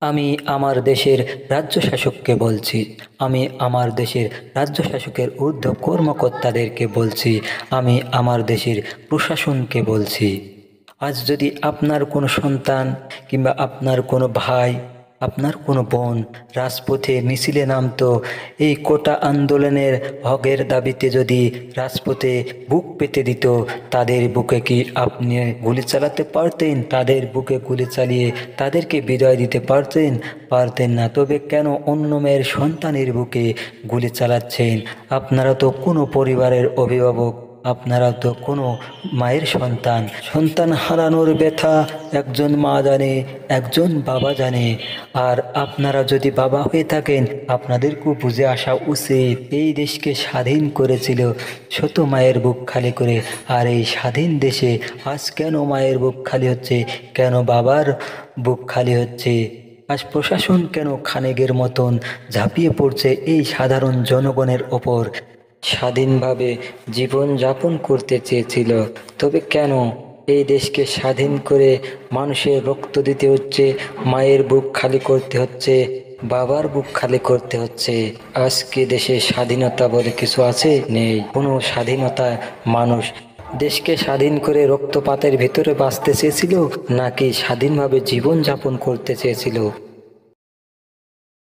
আমি আমার দেশের রাজ্য শাসককে বলছি। আমি আমার দেশের রাজ্য শাসকের ঊর্ধ্ব কর্মকর্তাদেরকে বলছি। আমি আমার দেশের প্রশাসনকে বলছি। আজ যদি আপনার কোনো সন্তান কিংবা আপনার কোনো ভাই, আপনার কোনো বোন রাজপথে মিছিলে নামতো, এই কোটা আন্দোলনের হকের দাবিতে যদি রাজপথে বুক পেতে দিত, তাদের বুকে কি আপনি গুলি চালাতে পারতেন? তাদের বুকে গুলি চালিয়ে তাদেরকে বিদায় দিতে পারতেন? পারতেন না। তবে কেন অন্য মেয়ের সন্তানের বুকে গুলি চালাচ্ছেন? আপনারা তো কোনো পরিবারের অভিভাবক, আপনারা তো কোনো মায়ের সন্তান। সন্তান হারানোর ব্যথা একজন মা জানে, একজন বাবা জানে। আর আপনারা যদি বাবা হয়ে থাকেন, আপনাদেরকেও বুঝে আসা উচিত এই দেশকে স্বাধীন করেছিল শত মায়ের বুক খালি করে। আর এই স্বাধীন দেশে আজ কেন মায়ের বুক খালি হচ্ছে, কেন বাবার বুক খালি হচ্ছে? আজ প্রশাসন কেন খানেকের মতন ঝাঁপিয়ে পড়ছে এই সাধারণ জনগণের ওপর? স্বাধীনভাবে জীবন যাপন করতে চেয়েছিল, তবে কেন এই দেশকে স্বাধীন করে মানুষের রক্ত দিতে হচ্ছে, মায়ের বুক খালি করতে হচ্ছে, বাবার বুক খালি করতে হচ্ছে? আজকে দেশে স্বাধীনতা বলে কিছু আছে? নেই কোনো স্বাধীনতা। মানুষ দেশকে স্বাধীন করে রক্তপাতের ভিতরে বাঁচতে চেয়েছিল, নাকি স্বাধীনভাবে জীবন যাপন করতে চেয়েছিল?